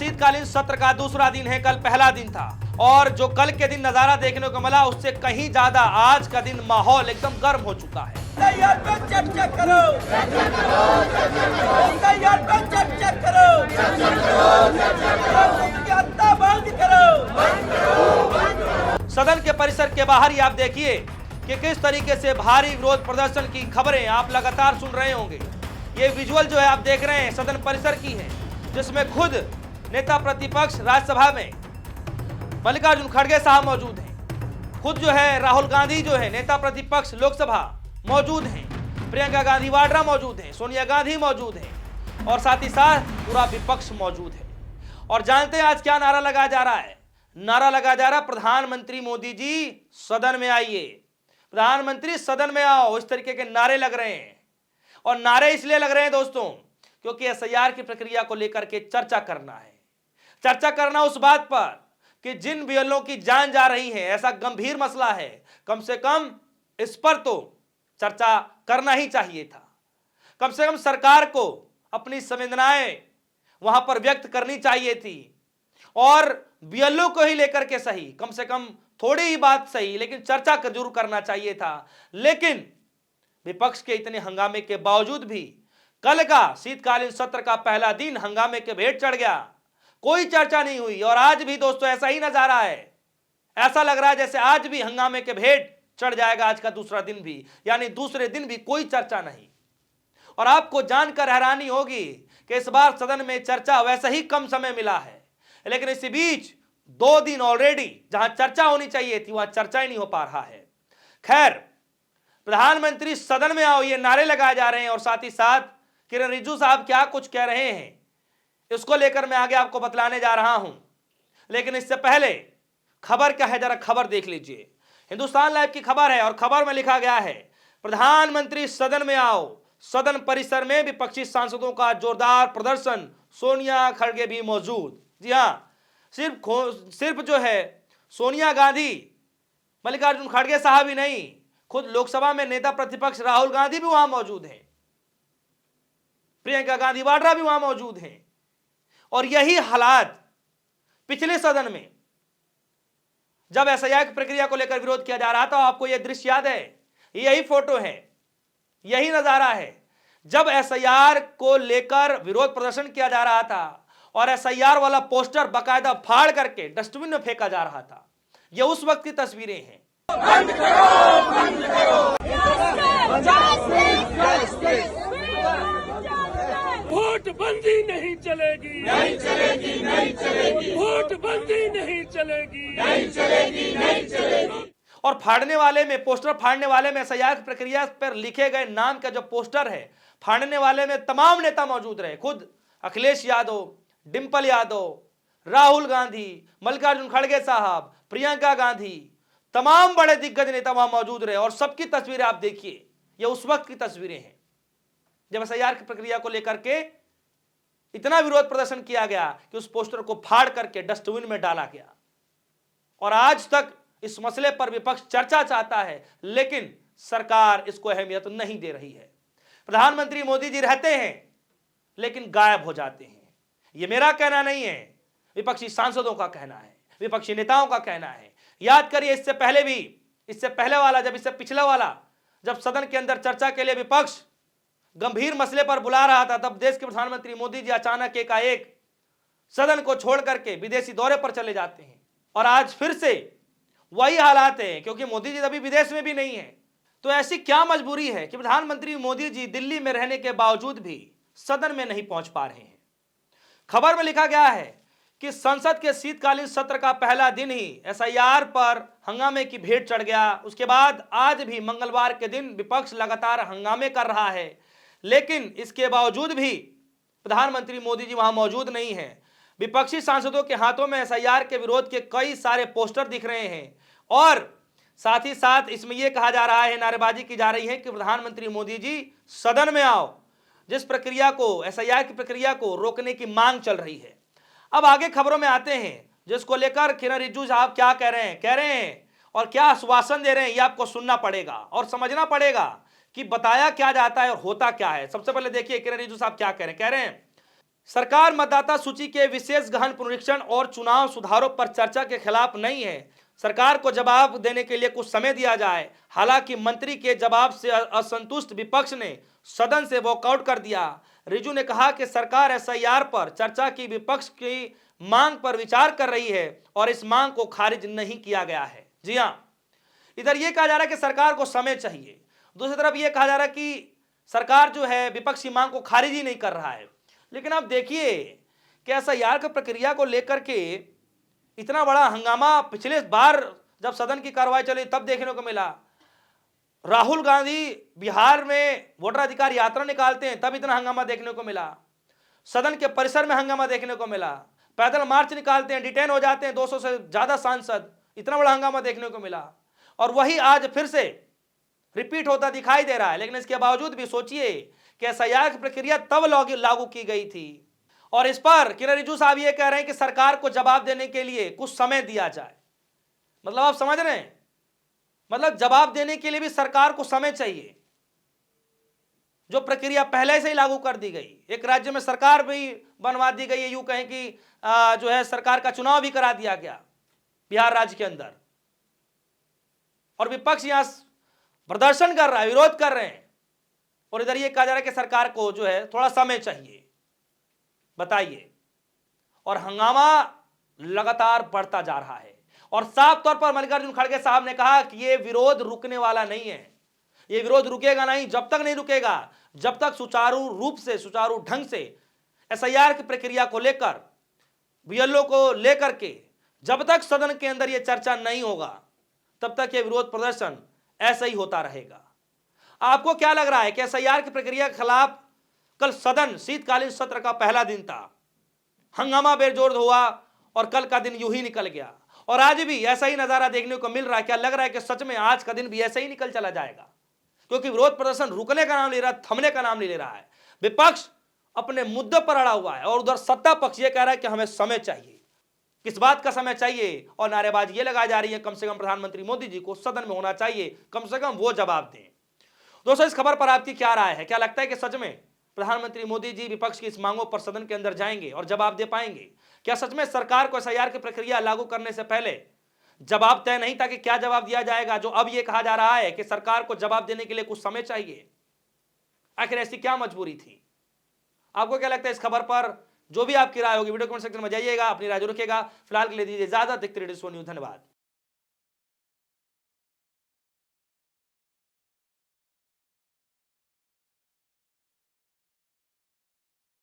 शीतकालीन सत्र का दूसरा दिन है, कल पहला दिन था और जो कल के दिन नजारा देखने को मिला उससे कहीं ज्यादा आज का दिन माहौल एकदम गर्म हो चुका है। चर्चा करो, चर्चा करो, बंद करो। सदन के परिसर के बाहर ही आप देखिए कि किस तरीके से भारी विरोध प्रदर्शन की खबरें आप लगातार सुन रहे होंगे। ये विजुअल जो है आप देख रहे हैं सदन परिसर की है, जिसमें खुद नेता प्रतिपक्ष राज्यसभा में मल्लिकार्जुन खड़गे साहब मौजूद हैं, खुद जो है राहुल गांधी जो है नेता प्रतिपक्ष लोकसभा मौजूद हैं, प्रियंका गांधी वाड्रा मौजूद हैं, सोनिया गांधी मौजूद हैं और साथ ही साथ पूरा विपक्ष मौजूद है। और जानते हैं आज क्या नारा लगाया जा रहा है? नारा लगाया जा रहा है, प्रधानमंत्री मोदी जी सदन में आइए, प्रधानमंत्री सदन में आओ। इस तरीके के नारे लग रहे हैं और नारे इसलिए लग रहे हैं दोस्तों क्योंकि एसआईआर की प्रक्रिया को लेकर के चर्चा करना है। चर्चा करना उस बात पर कि जिन बीएलओ की जान जा रही है, ऐसा गंभीर मसला है, कम से कम इस पर तो चर्चा करना ही चाहिए था। कम से कम सरकार को अपनी संवेदनाएं वहां पर व्यक्त करनी चाहिए थी और बीएलओ को ही लेकर के सही, कम से कम थोड़ी ही बात सही, लेकिन चर्चा जरूर करना चाहिए था। लेकिन विपक्ष के इतने हंगामे के बावजूद भी कल का शीतकालीन सत्र का पहला दिन हंगामे के भेंट चढ़ गया, कोई चर्चा नहीं हुई। और आज भी दोस्तों ऐसा ही नजारा है, ऐसा लग रहा है जैसे आज भी हंगामे के भेंट चढ़ जाएगा आज का दूसरा दिन भी, यानी दूसरे दिन भी कोई चर्चा नहीं। और आपको जानकर हैरानी होगी कि इस बार सदन में चर्चा वैसे ही कम समय मिला है, लेकिन इसी बीच 2 दिन ऑलरेडी जहां चर्चा होनी चाहिए थी वहां चर्चा ही नहीं हो पा रहा है। खैर, प्रधानमंत्री सदन में आओ ये नारे लगाए जा रहे हैं और साथ ही साथ किरण रिजिजू साहब क्या कुछ कह रहे हैं इसको लेकर मैं आगे आपको बतलाने जा रहा हूं। लेकिन इससे पहले खबर क्या है जरा खबर देख लीजिए। हिंदुस्तान लाइव की खबर है और खबर में लिखा गया है, प्रधानमंत्री सदन में आओ, सदन परिसर में विपक्षी सांसदों का जोरदार प्रदर्शन, सोनिया खड़गे भी मौजूद। जी हां, सिर्फ जो है सोनिया गांधी मल्लिकार्जुन खड़गे साहब ही नहीं, खुद लोकसभा में नेता प्रतिपक्ष राहुल गांधी भी वहां मौजूद हैं, प्रियंका गांधी वाड्रा भी वहां मौजूद हैं। और यही हालात पिछले सदन में जब एसआईआर की प्रक्रिया को लेकर विरोध किया जा रहा था, आपको यह दृश्य याद है, यही फोटो है, यही नजारा है जब एसआईआर को लेकर विरोध प्रदर्शन किया जा रहा था और एसआईआर वाला पोस्टर बकायदा फाड़ करके डस्टबिन में फेंका जा रहा था। यह उस वक्त की तस्वीरें हैं। बंद करो, बंद करो। वोट बंदी नहीं चलेगी, नहीं चलेगी, नहीं चलेगी। वोट बंदी नहीं चलेगी, नहीं चलेगी, नहीं चलेगी। और फाड़ने वाले में, पोस्टर फाड़ने वाले में, एसआईआर की प्रक्रिया पर लिखे गए नाम का जो पोस्टर है, फाड़ने वाले में तमाम नेता मौजूद रहे, खुद अखिलेश यादव, डिंपल यादव, राहुल गांधी, मल्लिकार्जुन खड़गे साहब, प्रियंका गांधी, तमाम बड़े दिग्गज नेता वहां मौजूद रहे। और सबकी तस्वीरें आप देखिए, ये उस वक्त की तस्वीरें हैं जब एसआईआर की प्रक्रिया को लेकर के इतना विरोध प्रदर्शन किया गया कि उस पोस्टर को फाड़ करके डस्टबिन में डाला गया। और आज तक इस मसले पर विपक्ष चर्चा चाहता है, लेकिन सरकार इसको अहमियत नहीं दे रही है। प्रधानमंत्री मोदी जी रहते हैं लेकिन गायब हो जाते हैं। यह मेरा कहना नहीं है, विपक्षी सांसदों का कहना है, विपक्षी नेताओं का कहना है। याद करिए, इससे पहले भी, इससे पहले वाला, जब इससे पिछला वाला, जब सदन के अंदर चर्चा के लिए विपक्ष गंभीर मसले पर बुला रहा था, तब देश के प्रधानमंत्री मोदी जी अचानक एकाएक सदन को छोड़ करके विदेशी दौरे पर चले जाते हैं। और आज फिर से वही हालात है, क्योंकि मोदी जी अभी विदेश में भी नहीं है। तो ऐसी क्या मजबूरी है कि प्रधानमंत्री मोदी जी दिल्ली में रहने के बावजूद भी सदन में नहीं पहुंच पा रहे हैं। खबर में लिखा गया है कि संसद के शीतकालीन सत्र का पहला दिन ही एसआईआर पर हंगामे की भेंट चढ़ गया। उसके बाद आज भी मंगलवार के दिन विपक्ष लगातार हंगामे कर रहा है, लेकिन इसके बावजूद भी प्रधानमंत्री मोदी जी वहां मौजूद नहीं है। विपक्षी सांसदों के हाथों में एसआईआर के विरोध के कई सारे पोस्टर दिख रहे हैं और साथ ही साथ इसमें यह कहा जा रहा है, नारेबाजी की जा रही है कि प्रधानमंत्री मोदी जी सदन में आओ। जिस प्रक्रिया को, एसआईआर की प्रक्रिया को रोकने की मांग चल रही है। अब आगे खबरों में आते हैं, जिसको लेकर किरण रिजिजू साहब क्या कह रहे हैं और क्या आश्वासन दे रहे हैं, ये आपको सुनना पड़ेगा और समझना पड़ेगा कि बताया क्या जाता है और होता क्या है। सबसे पहले देखिए किरण रिजिजू साहब क्या कह रहे हैं। सरकार मतदाता सूची के विशेष गहन पुनरीक्षण और चुनाव सुधारों पर चर्चा के खिलाफ नहीं है। सरकार को जवाब देने के लिए कुछ समय दिया जाए। हालांकि मंत्री के जवाब से असंतुष्ट विपक्ष ने सदन से वॉकआउट कर दिया। रिजू ने कहा कि सरकार एसआईआर पर चर्चा की विपक्ष की मांग पर विचार कर रही है और इस मांग को खारिज नहीं किया गया है। जी हां, इधर यह कहा जा रहा है कि सरकार को समय चाहिए, दूसरी तरफ यह कहा जा रहा है कि सरकार जो है विपक्ष की मांग को खारिज ही नहीं कर रहा है। लेकिन आप देखिए कि एसआईआर की प्रक्रिया को लेकर के इतना बड़ा हंगामा पिछले बार जब सदन की कार्रवाई चली तब देखने को मिला। राहुल गांधी बिहार में वोटर अधिकार यात्रा निकालते हैं तब इतना हंगामा देखने को मिला। सदन के परिसर में हंगामा देखने को मिला। पैदल मार्च निकालते हैं, डिटेन हो जाते हैं 200 से ज्यादा सांसद, इतना बड़ा हंगामा देखने को मिला। और वही आज फिर से रिपीट होता दिखाई दे रहा है। लेकिन इसके बावजूद भी सोचिए कि एसआईआर की प्रक्रिया तब लागू की गई थी और इस पर किरण रिजिजू साहब ये कह रहे हैं कि सरकार को जवाब देने के लिए कुछ समय दिया जाए। मतलब आप समझ रहे हैं, मतलब जवाब देने के लिए भी सरकार को समय चाहिए। जो प्रक्रिया पहले से ही लागू कर दी गई, एक राज्य में सरकार भी बनवा दी गई है, यूं कहें कि जो है सरकार का चुनाव भी करा दिया गया बिहार राज्य के अंदर, और विपक्ष यहां प्रदर्शन कर रहा है, विरोध कर रहे हैं, और इधर ये कहा जा रहा है कि सरकार को जो है थोड़ा समय चाहिए। बताइए, और हंगामा लगातार बढ़ता जा रहा है और साफ तौर पर मल्लिकार्जुन खड़गे साहब ने कहा कि यह विरोध रुकने वाला नहीं है। यह विरोध रुकेगा नहीं, जब तक नहीं रुकेगा जब तक सुचारू रूप से, सुचारू ढंग से एसआईआर की प्रक्रिया को लेकर, बीएलओ को लेकर के जब तक सदन के अंदर यह चर्चा नहीं होगा तब तक यह विरोध प्रदर्शन ऐसा ही होता रहेगा। आपको क्या लग रहा है कि एसआईआर की प्रक्रिया के खिलाफ कल सदन शीतकालीन सत्र का पहला दिन था, हंगामा बेजोड़ हुआ और कल का दिन यूं ही निकल गया, और आज भी ऐसा ही नजारा देखने को मिल रहा है? क्या लग रहा है कि सच में आज का दिन भी ऐसा ही निकल चला जाएगा? क्योंकि विरोध प्रदर्शन रुकने का नाम ले रहा है, थमने का नाम नहीं ले रहा है। विपक्ष अपने मुद्दे पर अड़ा हुआ है और उधर सत्ता पक्ष ये कह रहा है कि हमें समय चाहिए। किस बात का समय चाहिए? और नारेबाजी ये लगाई जा रही है कम से कम प्रधानमंत्री मोदी जी को सदन में होना चाहिए, कम से कम वो जवाब दें। दोस्तों, इस खबर पर आपकी क्या राय है? क्या लगता है कि सच में प्रधानमंत्री मोदी जी विपक्ष की इस मांगों पर सदन के अंदर जाएंगे और जवाब दे पाएंगे? क्या सच में सरकार को एसआईआर की प्रक्रिया लागू करने से पहले जवाब तय नहीं था कि क्या जवाब दिया जाएगा, जो अब यह कहा जा रहा है कि सरकार को जवाब देने के लिए कुछ समय चाहिए? आखिर ऐसी क्या मजबूरी थी? आपको क्या लगता है इस खबर पर? जो भी आपकी राय होगी वीडियो कमेंट सेक्शन में जाइएगा, अपनी राय जरूर रखिएगा। फिलहाल के लिए दीजिए इजाजत। देखते रहिए न्यूज़। धन्यवाद।